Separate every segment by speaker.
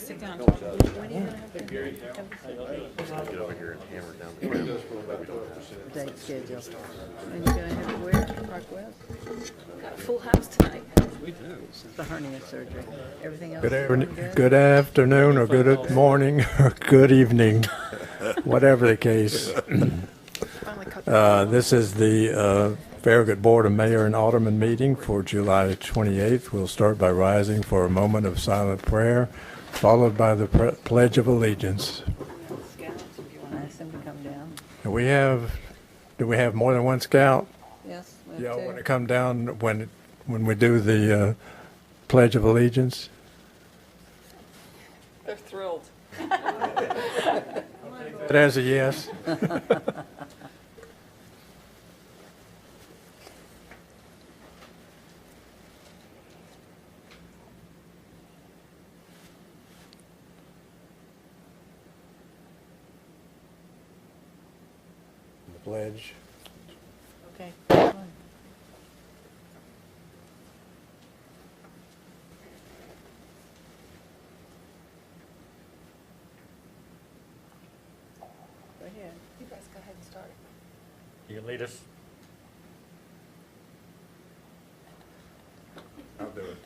Speaker 1: sit down and talk. When are you going to have to
Speaker 2: Get over here and hammer down the ground.
Speaker 3: Date schedule. And you're going to have it where? Park West?
Speaker 1: Got a full house tonight.
Speaker 3: The hernia surgery. Everything else
Speaker 4: Good,
Speaker 3: is going
Speaker 4: good afternoon, or good morning, or good evening, whatever the case.
Speaker 1: Finally cut
Speaker 4: This is the Farragut Board of Mayor and Alderman meeting for July 28th. We'll start by rising for a moment of silent prayer, followed by the Pledge of Allegiance.
Speaker 3: Scouts, if you want to ask them to come down.
Speaker 4: Do we have more than one scout?
Speaker 3: Yes. we have
Speaker 4: Yeah,
Speaker 3: two.
Speaker 4: want to come down when we do the Pledge of Allegiance?
Speaker 1: They're thrilled.
Speaker 4: It as a yes. The pledge.
Speaker 3: Okay. Go ahead.
Speaker 1: You guys go ahead and start.
Speaker 4: You can lead us. I'll do it.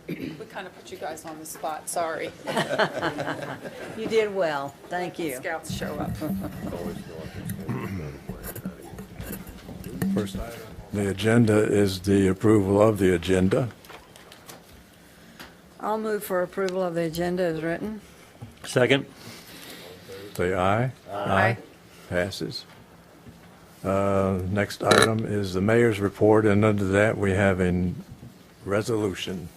Speaker 1: We kind of put you guys on the spot, sorry.
Speaker 3: You did well. Thank you.
Speaker 1: Scouts show up.
Speaker 4: First item on the agenda is the approval of the agenda.
Speaker 3: I'll move for approval of the agenda as written.
Speaker 2: Second.
Speaker 4: Say aye.
Speaker 3: Aye.
Speaker 4: Passes. Next item is the mayor's report, and under that, we have a resolution.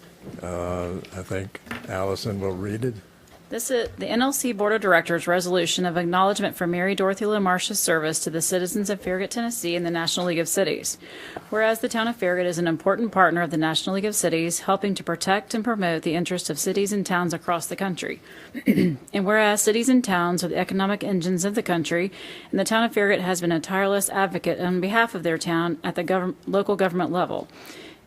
Speaker 4: I think Allison will read it.
Speaker 5: This is the NLC Board of Directors resolution of acknowledgement for Mary Dorothy LaMarche's service to the citizens of Farragut, Tennessee and the National League of Cities. Whereas the town of Farragut is an important partner of the National League of Cities, helping to protect and promote the interests of cities and towns across the country. And whereas cities and towns are the economic engines of the country, and the town of Farragut has been a tireless advocate on behalf of their town at the local government level.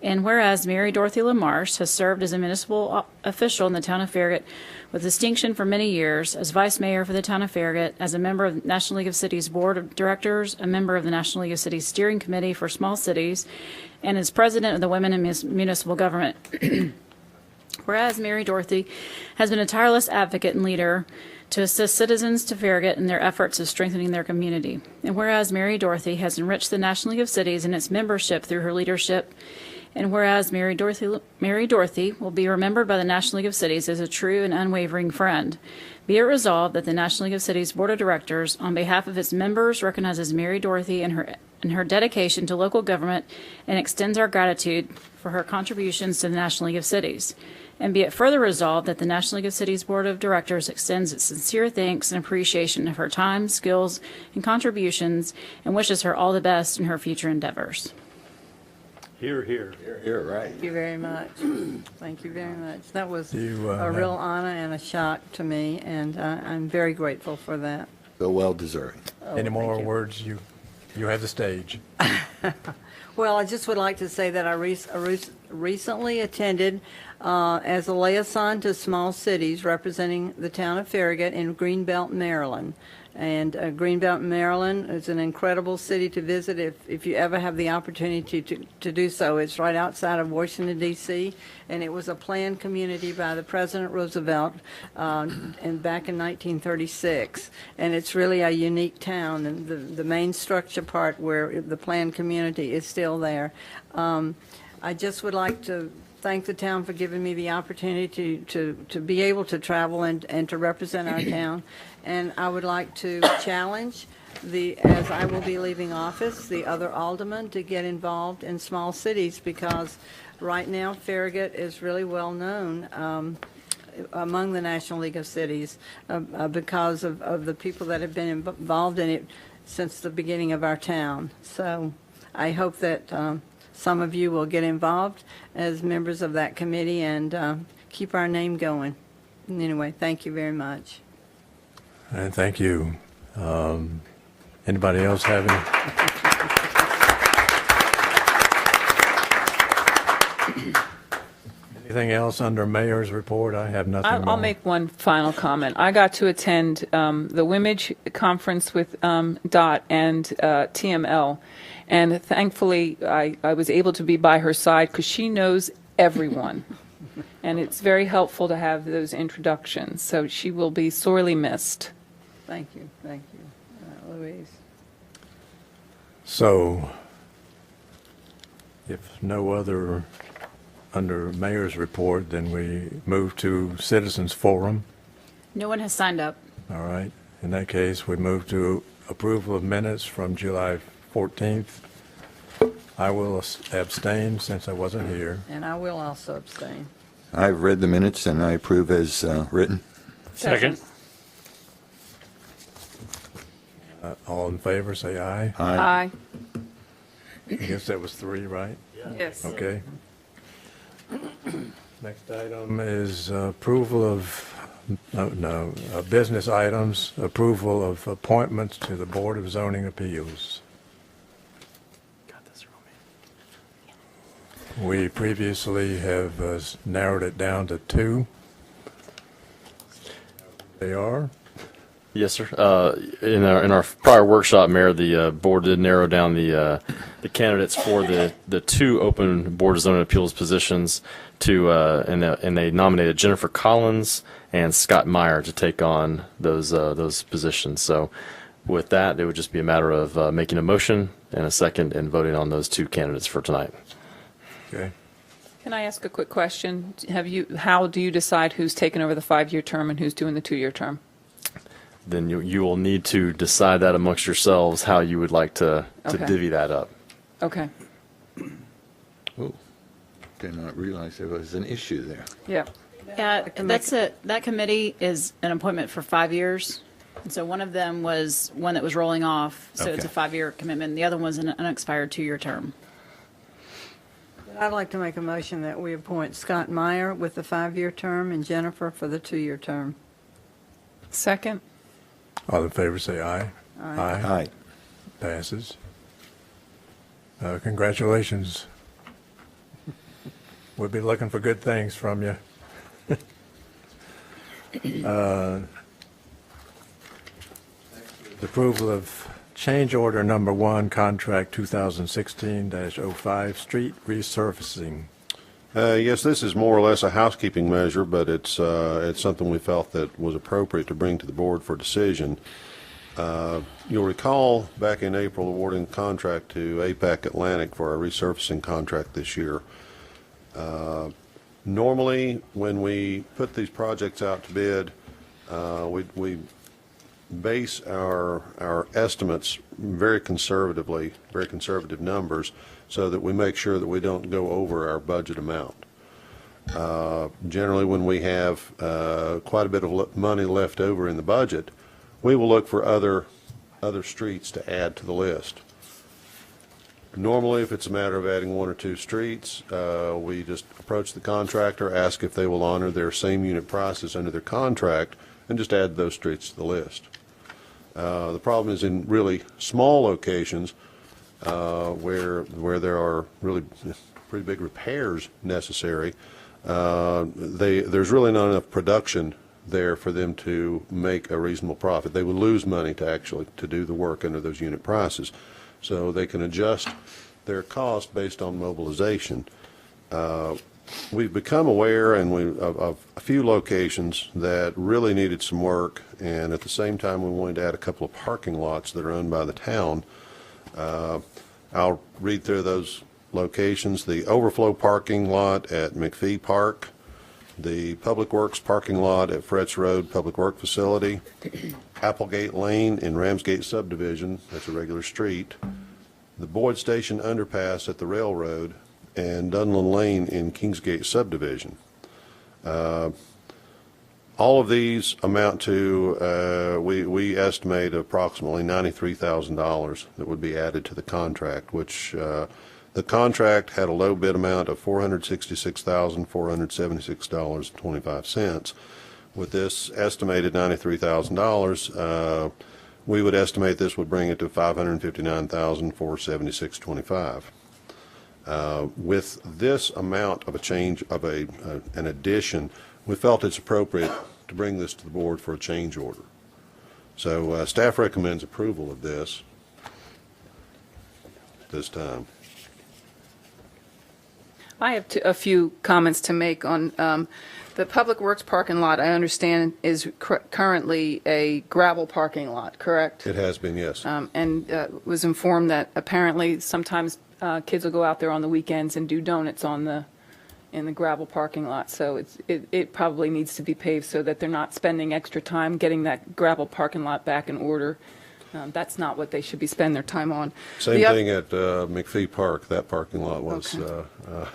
Speaker 5: And whereas Mary Dorothy LaMarche has served as a municipal official in the town of Farragut with distinction for many years, as vice mayor for the town of Farragut, as a member of the National League of Cities Board of Directors, a member of the National League of Cities Steering Committee for Small Cities, and as president of the Women in Municipal Government. Whereas Mary Dorothy has been a tireless advocate and leader to assist citizens to Farragut in their efforts of strengthening their community. And whereas Mary Dorothy has enriched the National League of Cities and its membership through her leadership. And whereas Mary Dorothy will be remembered by the National League of Cities as a true and unwavering friend. Be it resolved that the National League of Cities Board of Directors, on behalf of its members, recognizes Mary Dorothy and her dedication to local government and extends our gratitude for her contributions to the National League of Cities. And be it further resolved that the National League of Cities Board of Directors extends its sincere thanks and appreciation of her time, skills, and contributions, and wishes her all the best in her future endeavors.
Speaker 2: Here, here.
Speaker 6: You're right.
Speaker 3: Thank you very much. Thank you very much. That was
Speaker 4: You,
Speaker 3: a real honor and a shock to me, and I'm very grateful for that.
Speaker 6: So well deserving.
Speaker 3: Oh,
Speaker 4: Any more
Speaker 3: thank you.
Speaker 4: words? You have the stage.
Speaker 3: Well, I just would like to say that I recently attended as a liaison to small cities representing the town of Farragut in Greenbelt, Maryland. And Greenbelt, Maryland is an incredible city to visit if you ever have the opportunity to do so. It's right outside of Washington, D.C., and it was a planned community by the President Roosevelt and back in 1936. And it's really a unique town, and the main structure part where the planned community is still there. I just would like to thank the town for giving me the opportunity to be able to travel and to represent our town. And I would like to challenge as I will be leaving office, the other aldermen to get involved in small cities, because right now Farragut is really well known among the National League of Cities because of the people that have been involved in it since the beginning of our town. So I hope that some of you will get involved as members of that committee and keep our name going. Anyway, thank you very much.
Speaker 4: And thank you. Anybody else have any? Anything else under mayor's report? I have nothing more.
Speaker 6: I'll make one final comment. I got to attend the WIMAGE conference with DOT and TML, and thankfully I was able to be by her side because she knows everyone. And it's very helpful to have those introductions, so she will be sorely missed.
Speaker 3: Thank you, Louise.
Speaker 4: So, if no other under mayor's report, then we move to citizens forum.
Speaker 5: No one has signed up.
Speaker 4: All right. In that case, we move to approval of minutes from July 14th. I will abstain since I wasn't here.
Speaker 3: And I will also abstain.
Speaker 7: I've read the minutes and I approve as written.
Speaker 2: Second.
Speaker 4: All in favor, say aye.
Speaker 6: Aye.
Speaker 4: I guess that was 3, right?
Speaker 6: Yes.
Speaker 4: Okay. Next item is approval of, business items, approval of appointments to the Board of Zoning Appeals. We previously have narrowed it down to 2. They are.
Speaker 2: Yes, sir. In our prior workshop, Mayor, the board did narrow down the candidates for the 2 open Board of Zoning Appeals positions to and they nominated Jennifer Collins and Scott Meyer to take on those positions. So with that, it would just be a matter of making a motion and a second and voting on those 2 candidates for tonight.
Speaker 4: Okay.
Speaker 6: Can I ask a quick question? How do you decide who's taking over the 5-year term and who's doing the 2-year term?
Speaker 2: Then you will need to decide that amongst yourselves how you would like to
Speaker 6: Okay.
Speaker 2: divvy that up.
Speaker 6: Okay.
Speaker 7: Oh, did not realize there was an issue there.
Speaker 6: Yeah.
Speaker 5: Yeah, that committee is an appointment for 5 years. And so one of them was one that was rolling off, so it's a
Speaker 7: Okay.
Speaker 5: 5-year commitment. The other was an unexpired 2-year term.
Speaker 3: I'd like to make a motion that we appoint Scott Meyer with the 5-year term and Jennifer for the 2-year term.
Speaker 6: Second?
Speaker 4: All in favor, say aye.
Speaker 3: Aye.
Speaker 7: Aye.
Speaker 4: Passes. Congratulations. We'll be looking for good things from you. The approval of change order number 1, contract 2016-05, street resurfacing.
Speaker 8: Yes, this is more or less a housekeeping measure, but it's something we felt that was appropriate to bring to the board for decision. You'll recall back in April awarding a contract to APAC Atlantic for our resurfacing contract this year. Normally, when we put these projects out to bid, we base our estimates very conservatively, very conservative numbers, so that we make sure that we don't go over our budget amount. Generally, when we have quite a bit of money left over in the budget, we will look for other streets to add to the list. Normally, if it's a matter of adding 1 or 2 streets, we just approach the contractor, ask if they will honor their same unit prices under their contract, and just add those streets to the list. The problem is in really small locations where there are really pretty big repairs necessary. There's really not enough production there for them to make a reasonable profit. They would lose money to do the work under those unit prices. So they can adjust their cost based on mobilization. We've become aware of a few locations that really needed some work, and at the same time we wanted to add a couple of parking lots that are owned by the town. I'll read through those locations. The overflow parking lot at McPhee Park, the Public Works parking lot at Fretz Road Public Work Facility, Applegate Lane in Ramsgate Subdivision, that's a regular street, the Boyd Station Underpass at the railroad, and Dunlin Lane in Kingsgate Subdivision. All of these amount to, we estimate approximately $93,000 that would be added to the contract, which the contract had a low bid amount of $466,476.25. with this estimated $93,000, we would estimate this would bring it to $559,476.25. With this amount of a change of an addition, we felt it's appropriate to bring this to the board for a change order. So staff recommends approval of this this time.
Speaker 6: I have a few comments to make on the Public Works parking lot. I understand is currently a gravel parking lot, correct?
Speaker 8: It has been, yes.
Speaker 6: And was informed that apparently sometimes kids will go out there on the weekends and do donuts in the gravel parking lot. So it probably needs to be paved so that they're not spending extra time getting that gravel parking lot back in order. That's not what they should be spending their time on.
Speaker 8: Same thing at McPhee Park. That parking lot was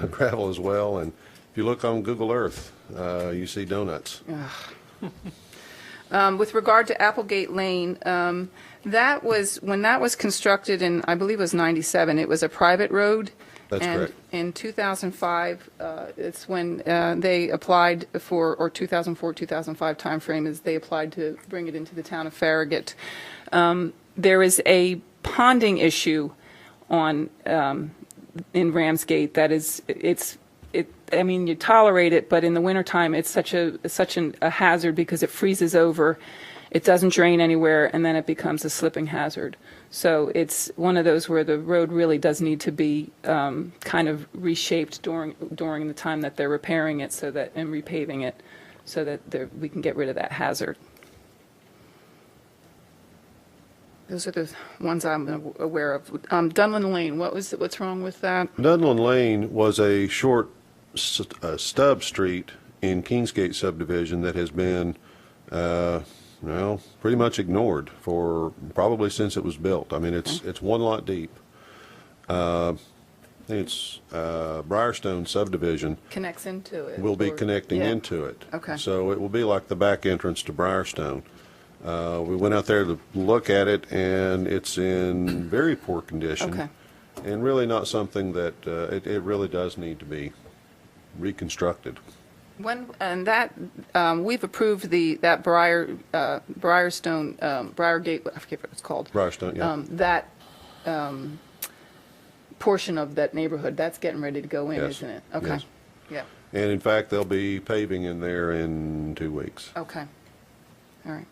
Speaker 8: gravel as well. And if you look on Google Earth, you see donuts.
Speaker 6: With regard to Applegate Lane, that was, when that was constructed in, I believe it was 97, it was a private road.
Speaker 8: That's correct.
Speaker 6: And in 2005, it's when they applied for, or 2004, 2005 timeframe is they applied to bring it into the town of Farragut. There is a ponding issue on, in Ramsgate that is, I mean, you tolerate it, but in the wintertime, it's such a hazard because it freezes over, it doesn't drain anywhere, and then it becomes a slipping hazard. So it's one of those where the road really does need to be kind of reshaped during the time that they're repairing it, so that, and repaving it, so that we can get rid of that hazard. Those are the ones I'm aware of. Dunlin Lane, what's wrong with that?
Speaker 8: Dunlin Lane was a short stub street in Kingsgate subdivision that has been, pretty much ignored for probably since it was built. I mean, it's one lot deep. It's Briarstone subdivision.
Speaker 6: Connects into it.
Speaker 8: Will be connecting into it.
Speaker 6: Okay.
Speaker 8: So it will be like the back entrance to Briarstone. We went out there to look at it, and it's in very poor condition.
Speaker 6: Okay.
Speaker 8: And really not something that, it really does need to be reconstructed.
Speaker 6: And that, we've approved that Briarstone, Briargate, I forget what it's called.
Speaker 8: Briarstone, yeah.
Speaker 6: That portion of that neighborhood, that's getting ready to go in,
Speaker 8: Yes.
Speaker 6: isn't it? Okay.
Speaker 8: Yes.
Speaker 6: Yeah.
Speaker 8: And in fact, they'll be paving in there in 2 weeks.
Speaker 6: Okay. All right.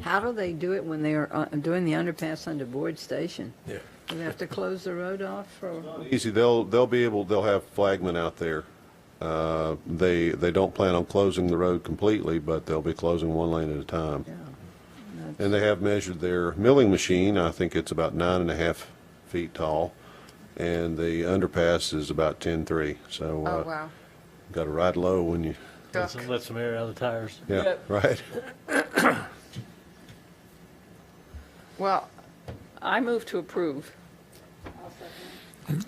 Speaker 3: How do they do it when they're doing the underpass under Boyd Station?
Speaker 4: Yeah.
Speaker 3: Do they have to close the road off? Or?
Speaker 8: Easy, they'll have flagmen out there. They don't plan on closing the road completely, but they'll be closing one lane at a time.
Speaker 3: Yeah.
Speaker 8: And they have measured their milling machine. I think it's about 9.5 feet tall, and the underpass is about 10.3. So
Speaker 6: Oh, wow.
Speaker 8: got to ride low when you.
Speaker 9: Let some air out of the tires.
Speaker 8: Yeah,
Speaker 6: Yep.
Speaker 8: right.
Speaker 6: Well, I move to approve.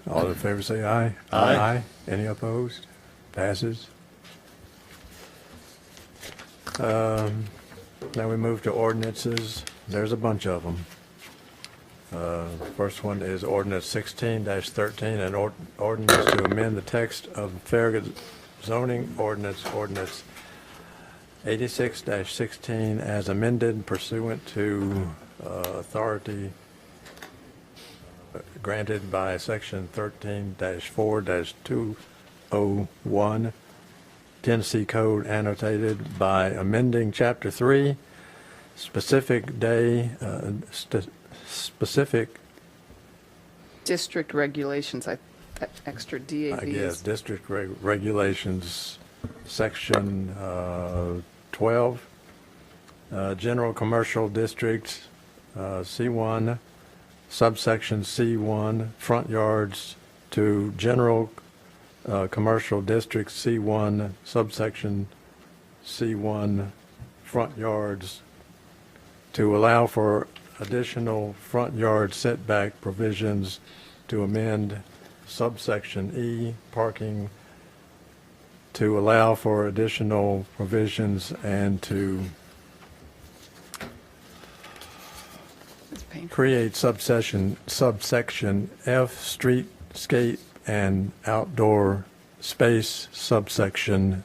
Speaker 4: All in favor say aye.
Speaker 9: Aye.
Speaker 4: Any opposed? Passes. Now we move to ordinances. There's a bunch of them. First one is ordinance 16-13, an ordinance to amend the text of Farragut zoning ordinance 86-16 as amended pursuant to authority granted by section 13-4-201 Tennessee Code annotated by amending chapter 3 specific
Speaker 6: District regulations, that extra DAVs.
Speaker 4: I guess, district regulations, section 12, general commercial districts, C1, subsection C1, front yards to general commercial district C1, subsection C1, front yards to allow for additional front yard setback provisions to amend subsection E, parking to allow for additional provisions and to
Speaker 6: It's painful.
Speaker 4: create subsection F, streetscape and outdoor space, subsection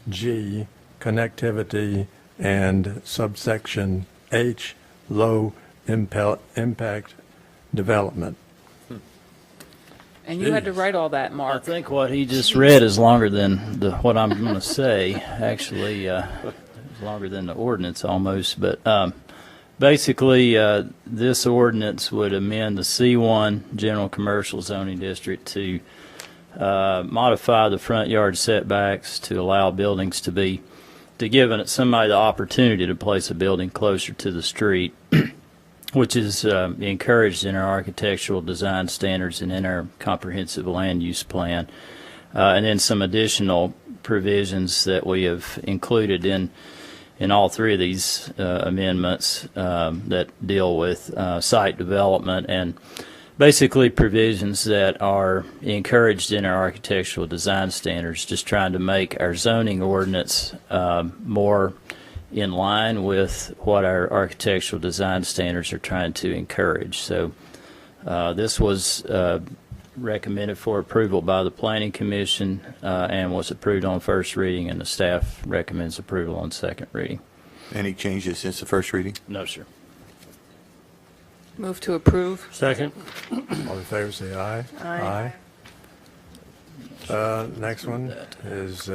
Speaker 4: G, connectivity, and subsection H, low impact development.
Speaker 6: And you had to write all that,
Speaker 9: I
Speaker 6: Mark.
Speaker 9: think what he just read is longer than what I'm going to say. Actually, it's longer than the ordinance almost. But basically, this ordinance would amend the C1 General Commercial Zoning District to modify the front yard setbacks to allow buildings to give somebody the opportunity to place a building closer to the street, which is encouraged in our architectural design standards and in our comprehensive land use plan. And then some additional provisions that we have included in all three of these amendments that deal with site development and basically provisions that are encouraged in our architectural design standards, just trying to make our zoning ordinance more in line with what our architectural design standards are trying to encourage. So this was recommended for approval by the Planning Commission and was approved on first reading, and the staff recommends approval on second reading.
Speaker 7: Any changes since the first reading?
Speaker 9: No, sir.
Speaker 6: Move to approve.
Speaker 9: Second.
Speaker 4: All in favor, say aye.
Speaker 3: Aye.
Speaker 4: Next one is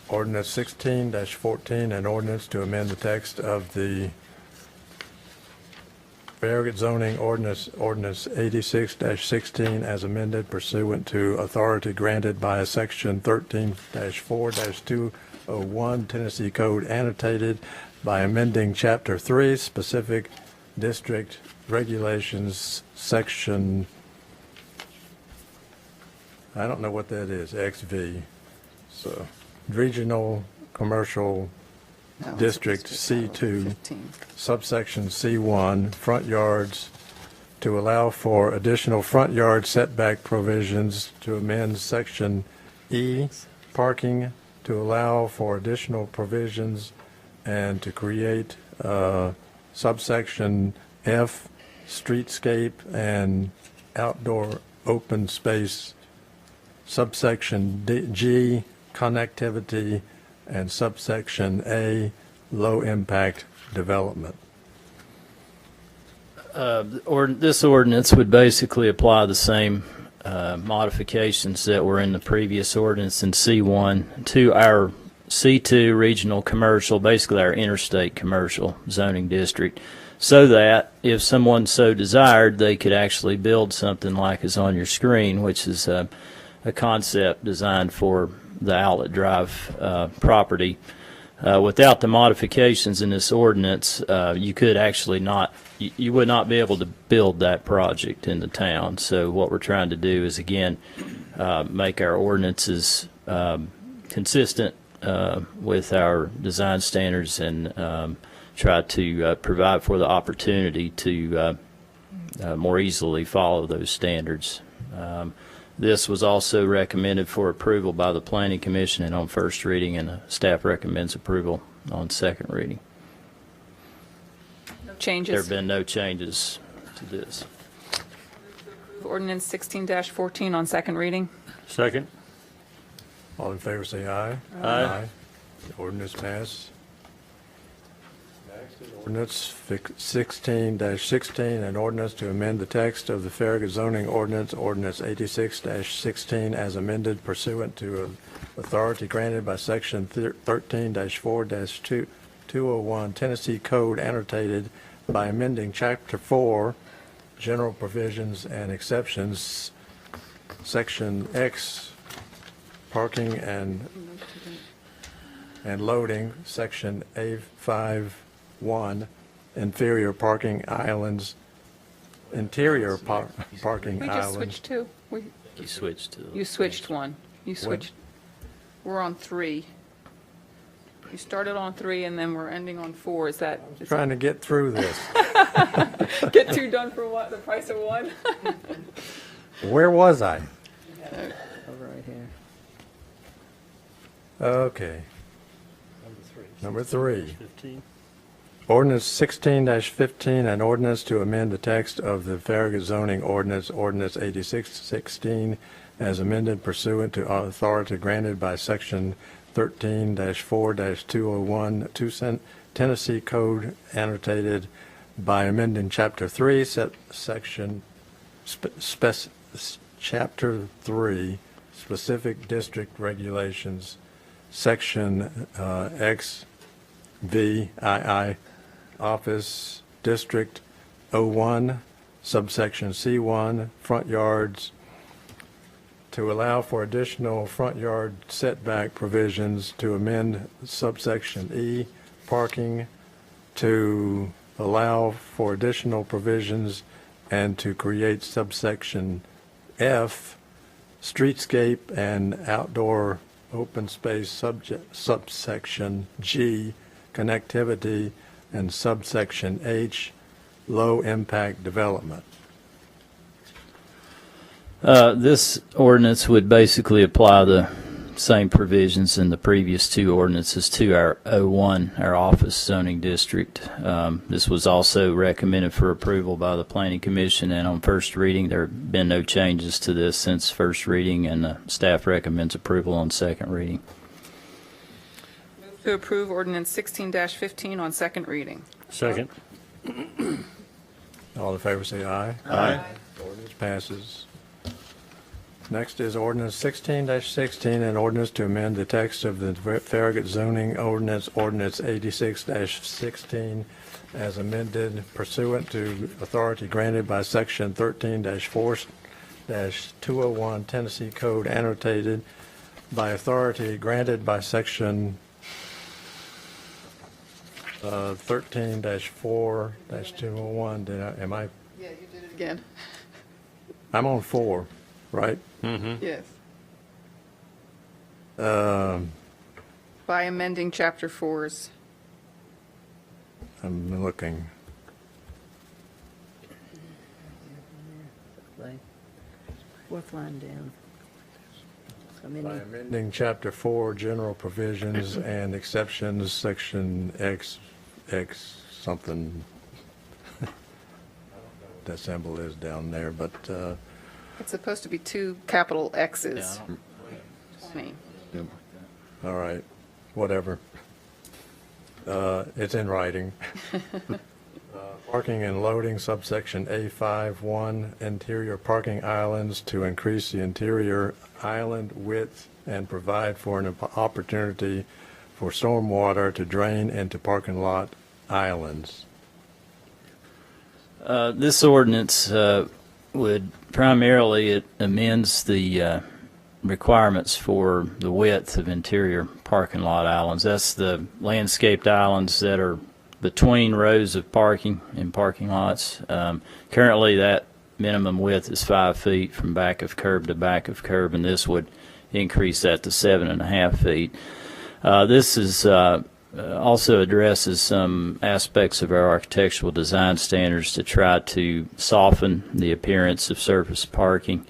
Speaker 4: Ordinance 16-14, an ordinance to amend the text of the Farragut zoning ordinance 86-16 as amended pursuant to authority granted by Section 13-4-201 Tennessee Code annotated by amending Chapter 3 specific district regulations, Section, I don't know what that is, Xvii. So, Regional Commercial District C2,
Speaker 1: 15.
Speaker 4: subsection C1, front yards, to allow for additional front yard setback provisions, to amend Section E, parking, to allow for additional provisions, and to create subsection F, streetscape and outdoor open space, subsection G, connectivity, and subsection A, low impact development.
Speaker 9: This ordinance would basically apply the same modifications that were in the previous ordinance in C1 to our C2 regional commercial, basically our interstate commercial zoning district, so that if someone so desired, they could actually build something like is on your screen, which is a concept designed for the Outlet Drive property. Without the modifications in this ordinance, you could actually you would not be able to build that project in the town. So what we're trying to do is, again, make our ordinances consistent with our design standards and try to provide for the opportunity to more easily follow those standards. This was also recommended for approval by the Planning Commission and on first reading, and staff recommends approval on second reading.
Speaker 6: Changes.
Speaker 9: There have been no changes to this.
Speaker 6: Ordinance 16-14 on second reading.
Speaker 9: Second.
Speaker 4: All in favor, say aye.
Speaker 9: Aye.
Speaker 4: The ordinance passed. Next is Ordinance 16-16, an ordinance to amend the text of the Farragut zoning ordinance 86-16 as amended pursuant to authority granted by Section 13-4-201 Tennessee Code annotated by amending Chapter 4, General Provisions and Exceptions, Section X, Parking and loading, Section A5-1, inferior parking islands, interior parking
Speaker 6: We just
Speaker 4: islands.
Speaker 6: switched two.
Speaker 9: You switched to.
Speaker 6: You switched one. You switched. We're on 3. You started on 3 and then we're ending on 4. Is that?
Speaker 4: Trying to get through this.
Speaker 6: Get 2 done for what? The price of 1?
Speaker 4: Where was I?
Speaker 3: Over right here.
Speaker 4: Okay. Number 3.
Speaker 9: 15.
Speaker 4: Ordinance 16-15, an ordinance to amend the text of the Farragut zoning ordinance 86-16 as amended pursuant to authority granted by Section 13-4-201 Tennessee Code Annotated by amending Chapter 3, Chapter 3, Specific District Regulations, Section Xvii, Office District 01, Subsection C1, front yards, to allow for additional front yard setback provisions, to amend subsection E, parking, to allow for additional provisions, and to create subsection F, streetscape and outdoor open space, subsection G, connectivity, and subsection H, low impact development.
Speaker 9: This ordinance would basically apply the same provisions in the previous two ordinances to our O1, our office zoning district. This was also recommended for approval by the Planning Commission, and on first reading, there have been no changes to this since first reading, and staff recommends approval on second reading.
Speaker 6: Move to approve ordinance 16-15 on second reading.
Speaker 10: Second.
Speaker 4: All in favor say aye.
Speaker 7: Aye.
Speaker 4: Ordinance passes. Next is ordinance 16-16, an ordinance to amend the text of the Farragut zoning ordinance, ordinance 86-16, as amended pursuant to authority granted by section 13-4-201 Tennessee Code Annotated, by authority granted by section 13-4-201. Am I?
Speaker 1: Yeah, you did it again.
Speaker 4: I'm on 4, right?
Speaker 1: Yes.
Speaker 6: By amending Chapter 4's.
Speaker 4: I'm looking.
Speaker 3: Fourth line down.
Speaker 4: By amending Chapter 4, general provisions and exceptions, section X something. That symbol is down there, but
Speaker 6: It's supposed to be 2 capital X's. 20.
Speaker 4: all right, whatever. It's in writing. Parking and loading, subsection A5-1, interior parking islands to increase the interior island width and provide for an opportunity for stormwater to drain into parking lot islands.
Speaker 9: This ordinance would primarily, it amends the requirements for the width of interior parking lot islands. That's the landscaped islands that are between rows of parking in parking lots. Currently, that minimum width is 5 feet from back of curb to back of curb, and this would increase that to 7.5 feet. This is also addresses some aspects of our architectural design standards to try to soften the appearance of surface parking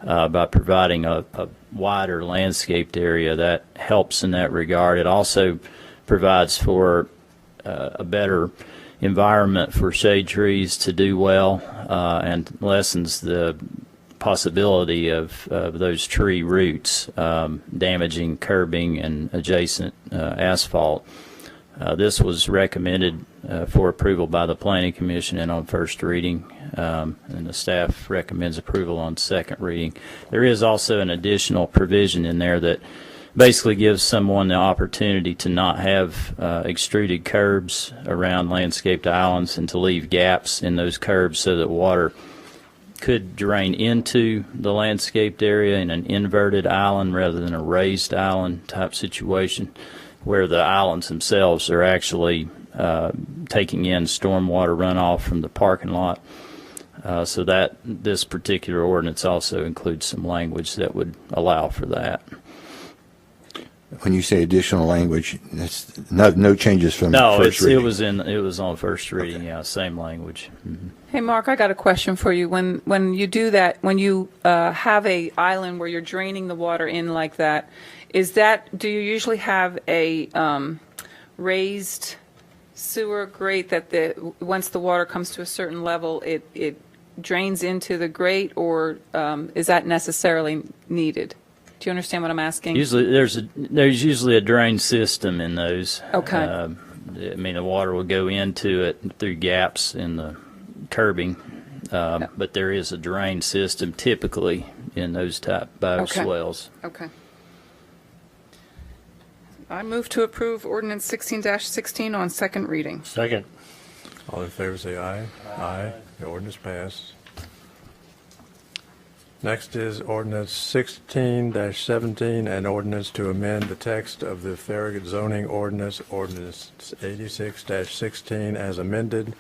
Speaker 9: by providing a wider landscaped area that helps in that regard. It also provides for a better environment for shade trees to do well and lessens the possibility of those tree roots damaging curbing and adjacent asphalt. This was recommended for approval by the Planning Commission and on first reading, and the staff recommends approval on second reading. There is also an additional provision in there that basically gives someone the opportunity to not have extruded curbs around landscaped islands and to leave gaps in those curbs so that water could drain into the landscaped area in an inverted island rather than a raised island type situation, where the islands themselves are actually taking in stormwater runoff from the parking lot. So that this particular ordinance also includes some language that would allow for that.
Speaker 7: When you say additional language, that's no changes from first reading?
Speaker 9: it was on first reading, yeah, same language. Mm-hmm.
Speaker 6: Hey, Mark, I got a question for you. When you do that, when you have a island where you're draining the water in like that, do you usually have a raised sewer grate that once the water comes to a certain level, it drains into the grate, or is that necessarily needed? Do you understand what I'm asking?
Speaker 9: Usually, there's usually a drain system in those.
Speaker 6: Okay.
Speaker 9: I mean, the water will go into it through gaps in the curbing, but there is a drain system typically in those type bioswales.
Speaker 6: Okay. I move to approve ordinance 16-16 on second reading.
Speaker 4: Second. All in favor say aye. Aye. The ordinance passed. Next is ordinance 16-17, an ordinance to amend the text of the Farragut zoning ordinance, ordinance 86-16 as amended,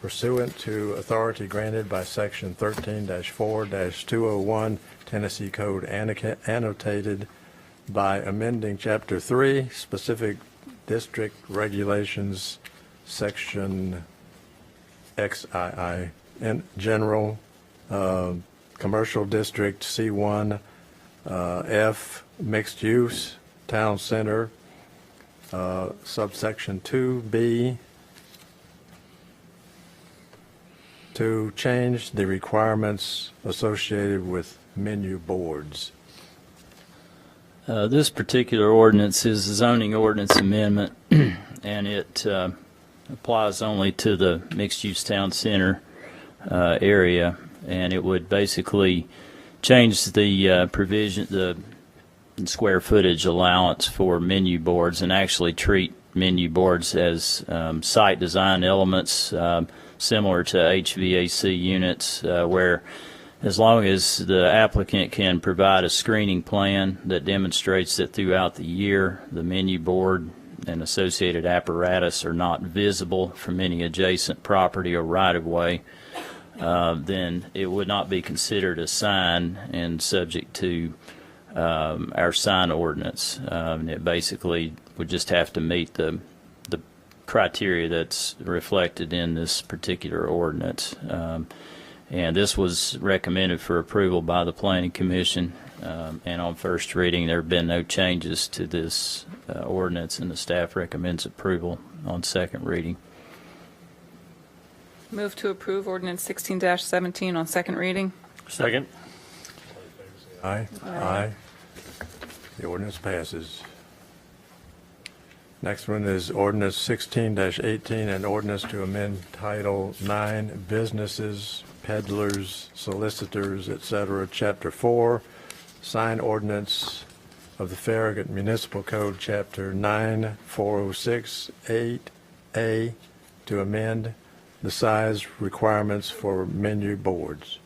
Speaker 4: pursuant to authority granted by section 13-4-201 Tennessee Code Annotated, by amending Chapter 3, specific district regulations, section Xvii, in general, commercial district C1, F, mixed use, town center, subsection 2B, to change the requirements associated with menu boards.
Speaker 9: This particular ordinance is a zoning ordinance amendment, and it applies only to the mixed-use town center area, and it would basically change the provision, the square footage allowance for menu boards, and actually treat menu boards as site design elements similar to HVAC units, where as long as the applicant can provide a screening plan that demonstrates that throughout the year the menu board and associated apparatus are not visible from any adjacent property or right-of-way, then it would not be considered a sign and subject to our sign ordinance. And it basically would just have to meet the criteria that's reflected in this particular ordinance. And this was recommended for approval by the Planning Commission. And on first reading, there have been no changes to this ordinance, and the staff recommends approval on second reading.
Speaker 6: Move to approve ordinance 16-17 on second reading.
Speaker 4: Second. Aye. Aye. The ordinance passes. Next one is ordinance 16-18, an ordinance to amend Title 9, Businesses, Peddlers, Solicitors, etc., Chapter 4, Sign Ordinance of the Farragut Municipal Code, Chapter 9, 406-8A, to amend the size requirements for menu boards.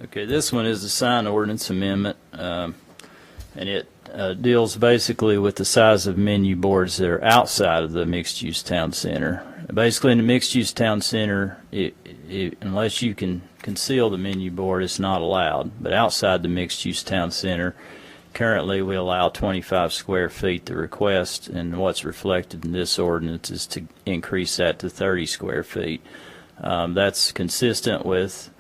Speaker 9: Okay, this one is a sign ordinance amendment, and it deals basically with the size of menu boards that are outside of the mixed-use town center. Basically, in the mixed-use town center, unless you can conceal the menu board, it's not allowed. But outside the mixed-use town center, currently we allow 25 square feet to request, and what's reflected in this ordinance is to increase that to 30 square feet. That's consistent with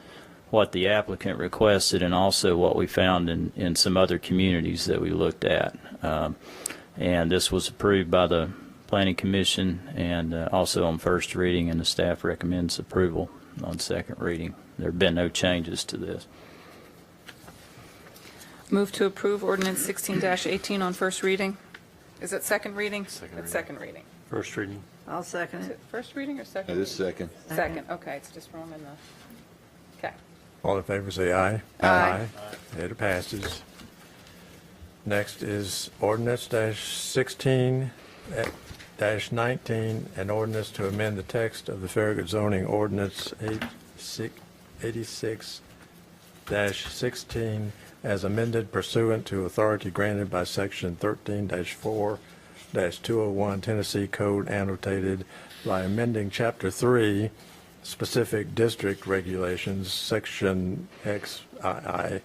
Speaker 9: what the applicant requested and also what we found in some other communities that we looked at. And this was approved by the Planning Commission and also on first reading, and the staff recommends approval on second reading. There have been no changes to this.
Speaker 6: Move to approve ordinance 16-18 on first reading. Is it second reading? It's second reading.
Speaker 4: First reading.
Speaker 3: I'll second
Speaker 6: Is
Speaker 3: it.
Speaker 6: it first reading or second?
Speaker 7: This second.
Speaker 6: Second, okay, it's just wrong in the, okay.
Speaker 4: All in favor say aye.
Speaker 6: Aye.
Speaker 4: It passes. Next is ordinance -16-19, an ordinance to amend the text of the Farragut zoning ordinance 86-16 as amended pursuant to authority granted by section 13-4-201 Tennessee Code Annotated, by amending Chapter 3, specific district regulations, section Xvii,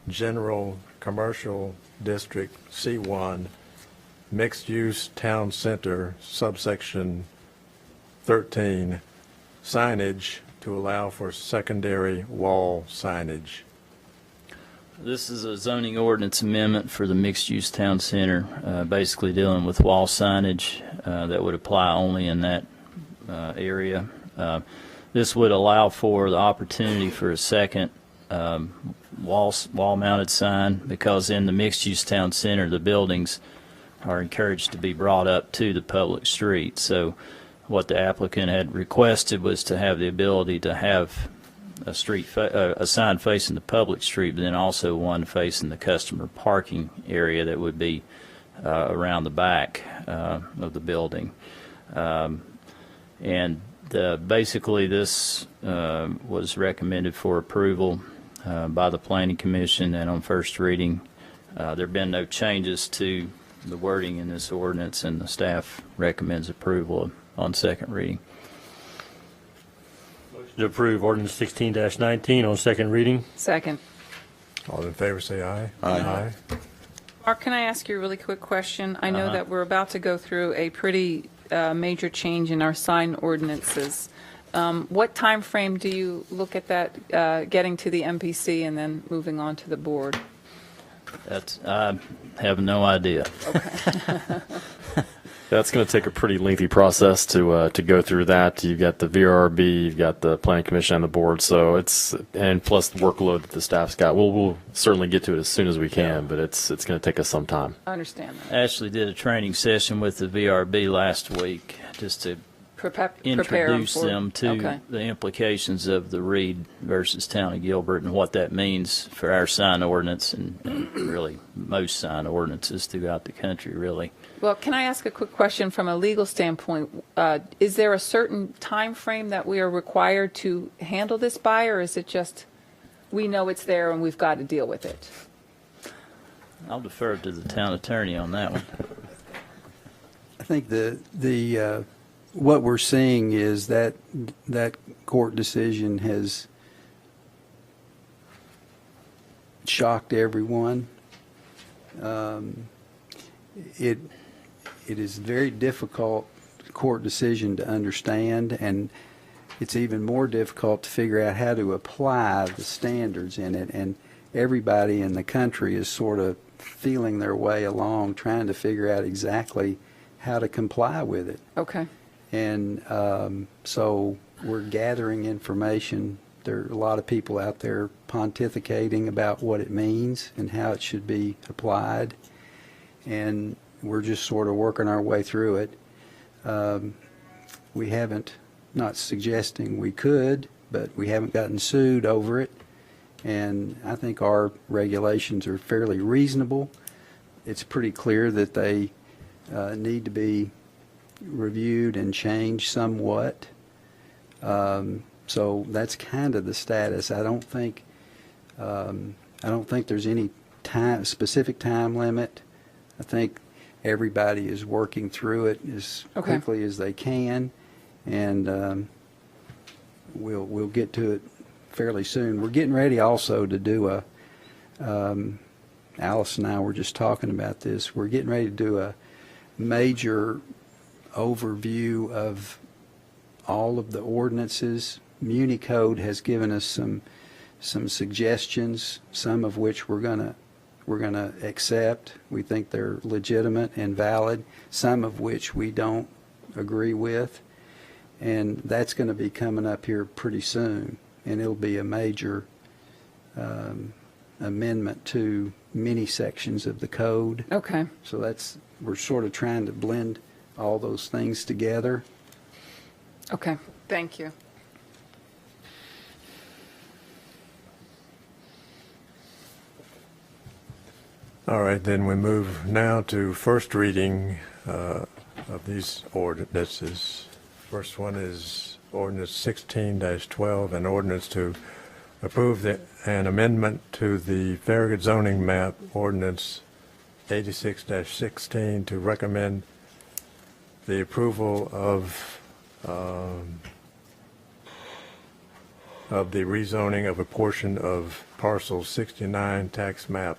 Speaker 4: general commercial district C1, mixed use town center, subsection 13, signage, to allow for secondary wall signage.
Speaker 9: This is a zoning ordinance amendment for the mixed-use town center, basically dealing with wall signage that would apply only in that area. this would allow for the opportunity for a second wall-mounted sign, because in the mixed-use town center, the buildings are encouraged to be brought up to the public street. So what the applicant had requested was to have the ability to have a a sign facing the public street, but then also one facing the customer parking area that would be around the back of the building. Basically, this was recommended for approval by the Planning Commission and on first reading. There have been no changes to the wording in this ordinance, and the staff recommends approval on second reading.
Speaker 10: To approve ordinance 16-19 on second reading.
Speaker 6: Second.
Speaker 4: All in favor, say aye.
Speaker 7: Aye.
Speaker 6: Mark, can I ask you a really quick question? I know that we're about to go through a pretty major change in our sign ordinances. What time frame do you look at that getting to the MPC and then moving on to the board?
Speaker 9: I have no idea.
Speaker 2: That's going to take a pretty lengthy process to go through that. You've got the VRB, you've got the Planning Commission and the board, so and plus the workload that the staff's got. We'll certainly get to it as soon as we can, but it's going to take us some time.
Speaker 6: I understand that.
Speaker 9: Actually did a training session with the VRB last week just to introduce them to the implications of the Reed versus Town of Gilbert and what that means for our sign ordinance and really most sign ordinances throughout the country, really.
Speaker 6: Well, can I ask a quick question from a legal standpoint? Is there a certain time frame that we are required to handle this by, or is it just we know it's there and we've got to deal with it?
Speaker 9: I'll defer to the town attorney on that one.
Speaker 11: I think the what we're seeing is that court decision has shocked everyone. It is a very difficult court decision to understand, and it's even more difficult to figure out how to apply the standards in it. And everybody in the country is sort of feeling their way along, trying to figure out exactly how to comply with it.
Speaker 6: Okay.
Speaker 11: And so we're gathering information. There are a lot of people out there pontificating about what it means and how it should be applied. And we're just sort of working our way through it. We haven't, not suggesting we could, but we haven't gotten sued over it. And I think our regulations are fairly reasonable. It's pretty clear that they need to be reviewed and changed somewhat. So that's kind of the status. I don't think there's any specific time limit. I think everybody is working through it as quickly as they can, and we'll get to it fairly soon. We're getting ready also to do Alice and I were just talking about this. We're getting ready to do a major overview of all of the ordinances. MuniCode has given us some suggestions, some of which we're gonna accept. We think they're legitimate and valid, some of which we don't agree with, and that's going to be coming up here pretty soon, and it'll be a major amendment to many sections of the code.
Speaker 6: Okay.
Speaker 11: So we're sort of trying to blend all those things together.
Speaker 6: Okay. Thank you.
Speaker 4: All right, then we move now to first reading of these ordinances. First one is ordinance 16-12, an ordinance to approve an amendment to the Farragut zoning map, ordinance 86-16, to recommend the approval of the rezoning of a portion of parcel 69, tax map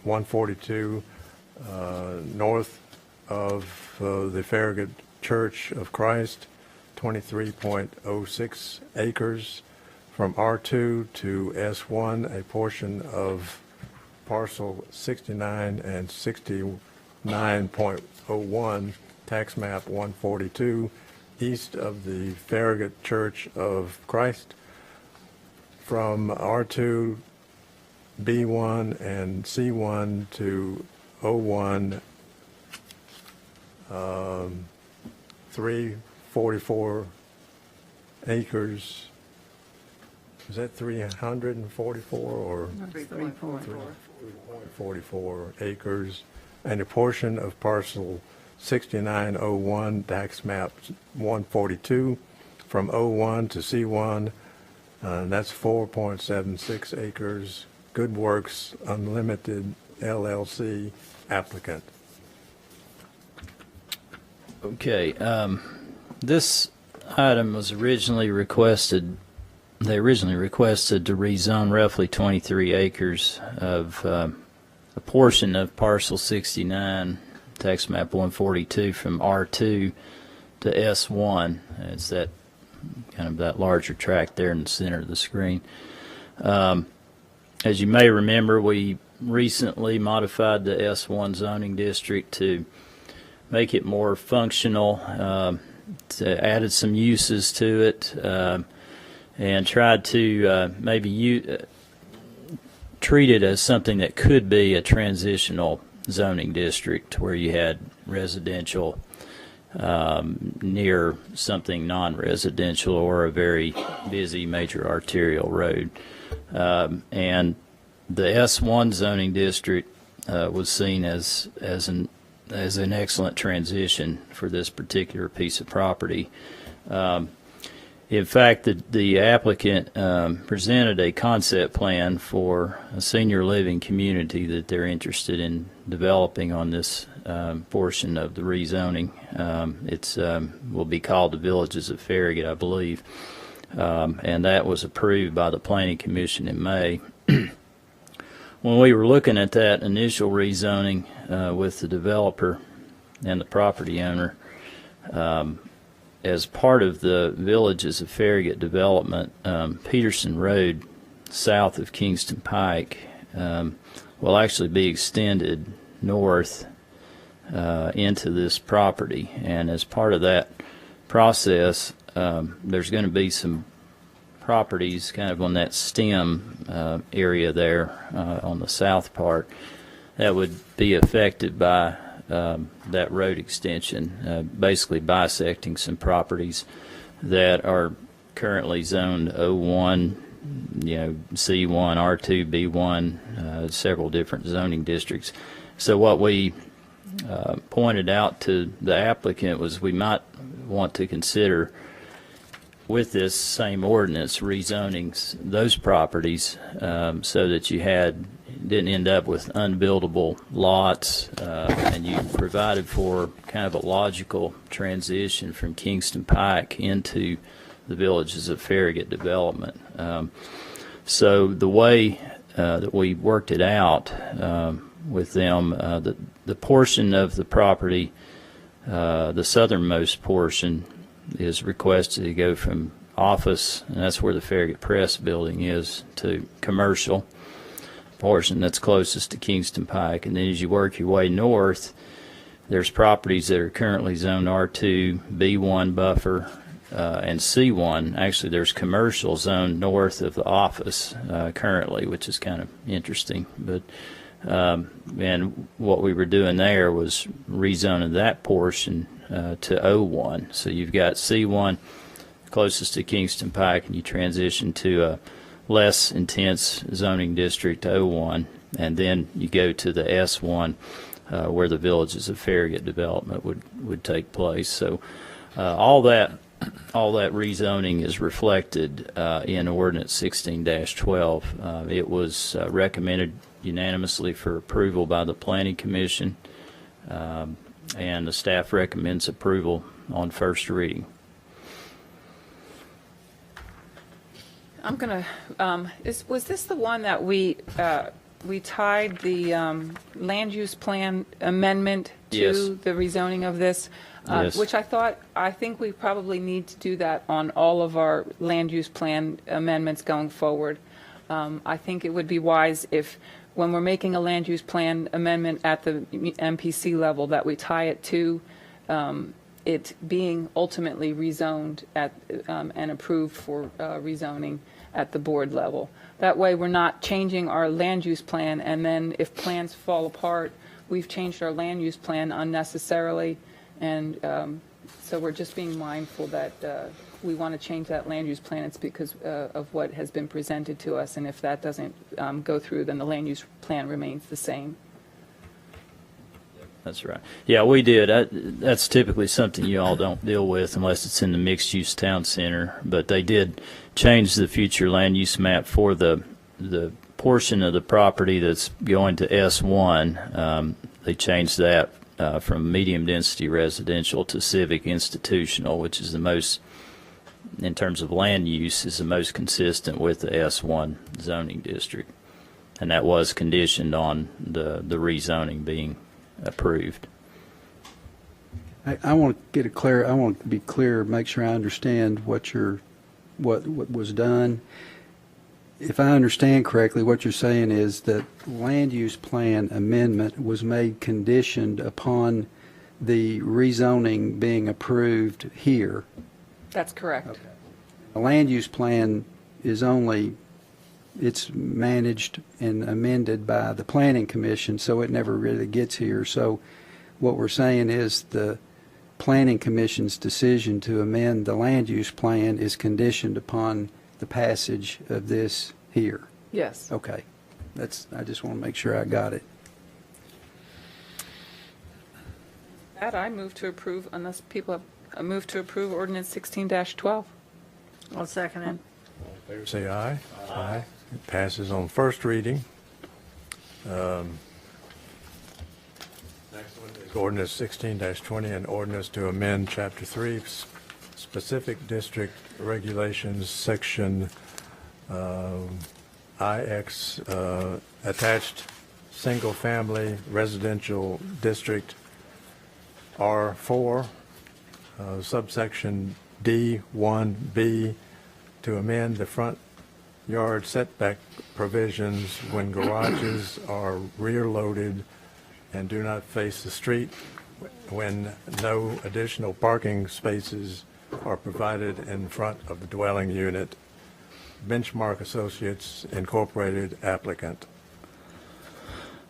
Speaker 4: 142, north of the Farragut Church of Christ, 23.06 acres, from R2 to S1, a portion of parcel 69 and 69.01, tax map 142, east of the Farragut Church of Christ from R2, B1, and C1 to O1, 344 acres. Is that 344 or 44 acres? And a portion of parcel 6901, tax map 142, from O1 to C1, that's 4.76 acres. Goodworks Unlimited LLC applicant.
Speaker 9: Okay, this item was originally requested, they originally requested to rezone roughly 23 acres of a portion of parcel 69, tax map 142, from R2 to S1. It's that kind of that larger tract there in the center of the screen. As you may remember, we recently modified the S1 zoning district to make it more functional, added some uses to it, and tried to maybe treat it as something that could be a transitional zoning district where you had residential near something non-residential or a very busy major arterial road. And the S1 zoning district was seen as an excellent transition for this particular piece of property. In fact, the applicant presented a concept plan for a senior living community that they're interested in developing on this portion of the rezoning. It's will be called the Villages of Farragut, I believe, and that was approved by the Planning Commission in May. When we were looking at that initial rezoning with the developer and the property owner, as part of the Villages of Farragut development, Peterson Road, south of Kingston Pike, will actually be extended north into this property. And as part of that process, there's going to be some properties kind of on that stem area there on the south part that would be affected by that road extension, basically bisecting some properties that are currently zoned O1, C1, R2, B1, several different zoning districts. So what we pointed out to the applicant was we might want to consider, with this same ordinance, rezoning those properties so that you didn't end up with unbuildable lots, and you provided for kind of a logical transition from Kingston Pike into the Villages of Farragut development. So the way that we worked it out with them, the portion of the property, the southernmost portion, is requested to go from office, and that's where the Farragut Press building is, to commercial portion that's closest to Kingston Pike. And then as you work your way north, there's properties that are currently zoned R2, B1 buffer, and C1. Actually, there's commercial zoned north of the office currently, which is kind of interesting. But and what we were doing there was rezoning that portion to O1. So you've got C1 closest to Kingston Pike, and you transition to a less intense zoning district, O1, and then you go to the S1 where the Villages of Farragut development would take place. So all that rezoning is reflected in Ordinance 16-12. It was recommended unanimously for approval by the Planning Commission, and the staff recommends approval on first reading.
Speaker 6: I'm going to, was this the one that we tied the land use plan amendment to
Speaker 9: Yes.
Speaker 6: the rezoning of this?
Speaker 9: Yes.
Speaker 6: Which I think we probably need to do that on all of our land use plan amendments going forward. I think it would be wise if, when we're making a land use plan amendment at the MPC level, that we tie it to it being ultimately rezoned and approved for rezoning at the board level. That way, we're not changing our land use plan, and then if plans fall apart, we've changed our land use plan unnecessarily, and so we're just being mindful that we want to change that land use plan. It's because of what has been presented to us, and if that doesn't go through, then the land use plan remains the same.
Speaker 9: That's right. Yeah, we did. That's typically something you all don't deal with unless it's in the mixed-use town center. But they did change the future land use map for the portion of the property that's going to S1. They changed that from medium-density residential to civic institutional, which is the most, in terms of land use, is the most consistent with the S1 zoning district. And that was conditioned on the rezoning being approved.
Speaker 11: I want to be clear, make sure I understand what was done. If I understand correctly, what you're saying is that land use plan amendment was made conditioned upon the rezoning being approved here.
Speaker 6: That's correct.
Speaker 11: Okay. The land use plan is it's managed and amended by the Planning Commission, so it never really gets here. So what we're saying is the Planning Commission's decision to amend the land use plan is conditioned upon the passage of this here.
Speaker 6: Yes.
Speaker 11: Okay. I just want to make sure I got it.
Speaker 6: That I move to approve, unless people have a move to approve Ordinance 16-12.
Speaker 3: I'll second it.
Speaker 4: All in favor, say aye. Aye. It passes on first reading. Next one is Ordinance 16-20, an ordinance to amend Chapter 3, Specific District Regulations, Section IX, Attached Single Family Residential District R4, Subsection D.1.1, to amend the front yard setback provisions when garages are rear-loaded and do not face the street, when no additional parking spaces are provided in front of the dwelling unit. Benchmark Associates Incorporated applicant.